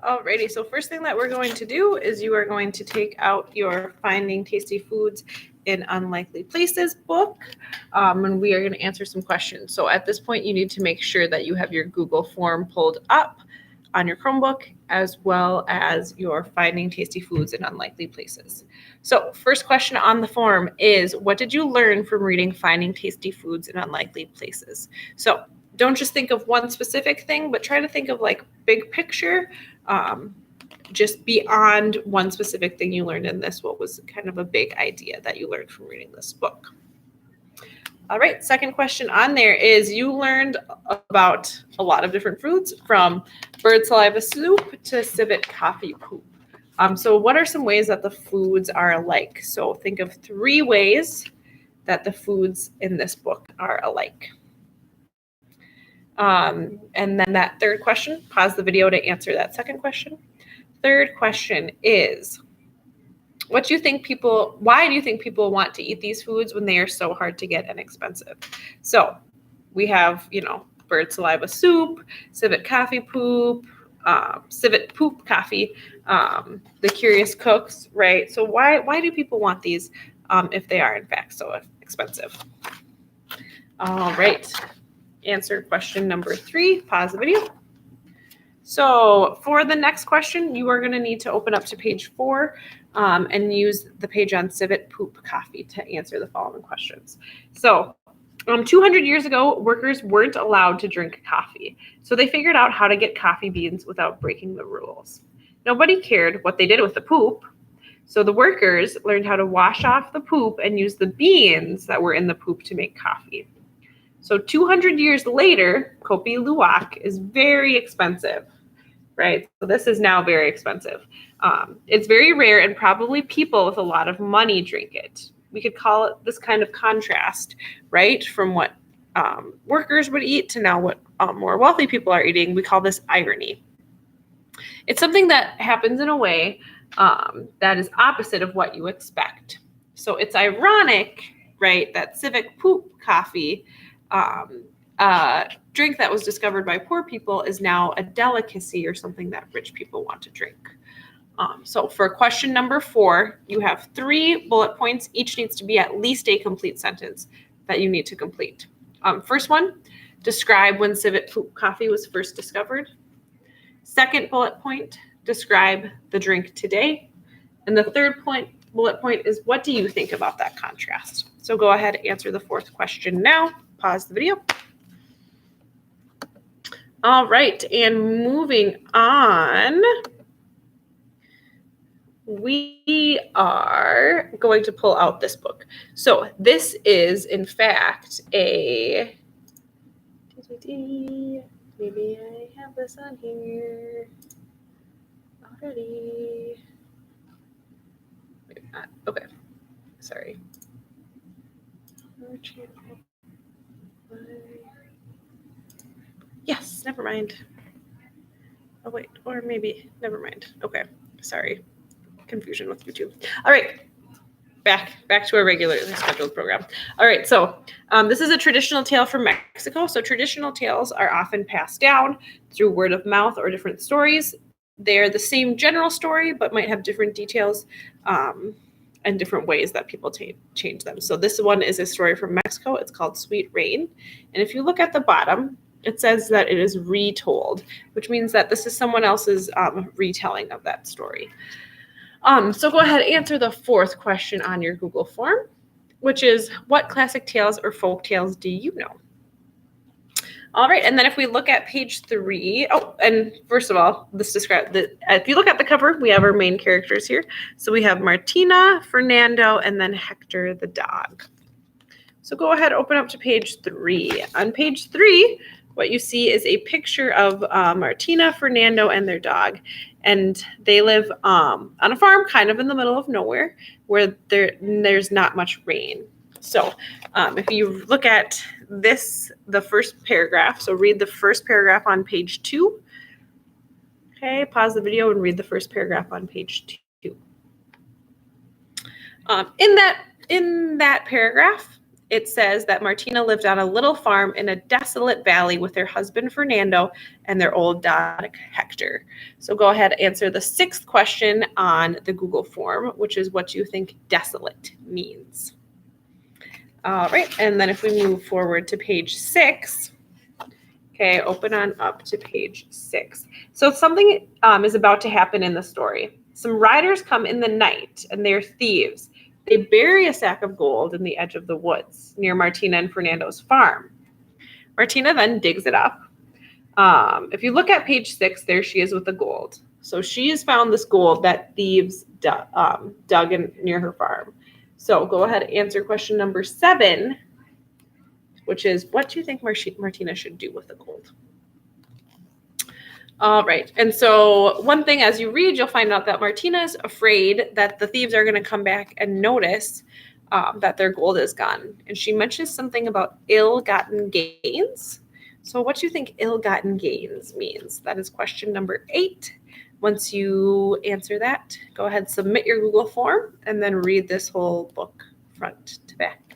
Alrighty, so first thing that we're going to do is you are going to take out your Finding Tasty Foods in Unlikely Places book, and we are going to answer some questions. So at this point, you need to make sure that you have your Google form pulled up on your Chromebook, as well as your Finding Tasty Foods in Unlikely Places. So first question on the form is, what did you learn from reading Finding Tasty Foods in Unlikely Places? So don't just think of one specific thing, but try to think of like big picture, just beyond one specific thing you learned in this. What was kind of a big idea that you learned from reading this book? All right, second question on there is, you learned about a lot of different foods, from bird saliva soup to civet coffee poop. So what are some ways that the foods are alike? So think of 3 ways that the foods in this book are alike. And then that third question, pause the video to answer that second question. Third question is, why do you think people want to eat these foods when they are so hard to get and expensive? So we have, bird saliva soup, civet coffee poop, civet poop coffee, the curious cooks, right? So why do people want these if they are in fact so expensive? All right, answer question number 3, pause the video. So for the next question, you are going to need to open up to page 4 and use the page on civet poop coffee to answer the following questions. So 200 years ago, workers weren't allowed to drink coffee. So they figured out how to get coffee beans without breaking the rules. Nobody cared what they did with the poop. So the workers learned how to wash off the poop and use the beans that were in the poop to make coffee. So 200 years later, Kopi Luwak is very expensive, right? So this is now very expensive. It's very rare, and probably people with a lot of money drink it. We could call it this kind of contrast, right? From what workers would eat to now what more wealthy people are eating. We call this irony. It's something that happens in a way that is opposite of what you expect. So it's ironic, right, that civet poop coffee, drink that was discovered by poor people, is now a delicacy or something that rich people want to drink. So for question number 4, you have 3 bullet points. Each needs to be at least a complete sentence that you need to complete. First one, describe when civet poop coffee was first discovered. Second bullet point, describe the drink today. And the third bullet point is, what do you think about that contrast? So go ahead and answer the 4th question now. Pause the video. All right, and moving on, we are going to pull out this book. So this is, in fact, maybe I have this on here already. Maybe not. Okay, sorry. Yes, never mind. Oh, wait, or maybe, never mind. Okay, sorry. Confusion with YouTube. All right, back to our regularly scheduled program. All right, so this is a traditional tale from Mexico. So traditional tales are often passed down through word of mouth or different stories. They're the same general story, but might have different details and different ways that people change them. So this one is a story from Mexico. It's called Sweet Rain. And if you look at the bottom, it says that it is retold, which means that this is someone else's retelling of that story. So go ahead and answer the 4th question on your Google form, which is, what classic tales or folk tales do you know? All right, and then if we look at page 3, and first of all, if you look at the cover, we have our main characters here. So we have Martina, Fernando, and then Hector the dog. So go ahead, open up to page 3. On page 3, what you see is a picture of Martina, Fernando, and their dog. And they live on a farm kind of in the middle of nowhere where there's not much rain. So if you look at the first paragraph, so read the first paragraph on page 2. Okay, pause the video and read the first paragraph on page 2. In that paragraph, it says that Martina lived on a little farm in a desolate valley with her husband Fernando and their old dog Hector. So go ahead and answer the 6th question on the Google form, which is what you think desolate means. All right, and then if we move forward to page 6, okay, open on up to page 6. So something is about to happen in the story. Some riders come in the night, and they're thieves. They bury a sack of gold in the edge of the woods near Martina and Fernando's farm. Martina then digs it up. If you look at page 6, there she is with the gold. So she has found this gold that thieves dug in near her farm. So go ahead and answer question number 7, which is, what do you think Martina should do with the gold? All right. And so one thing, as you read, you'll find out that Martina is afraid that the thieves are going to come back and notice that their gold is gone. And she mentions something about ill-gotten gains. So what do you think ill-gotten gains means? That is question number 8. Once you answer that, go ahead, submit your Google form, and then read this whole book front to back.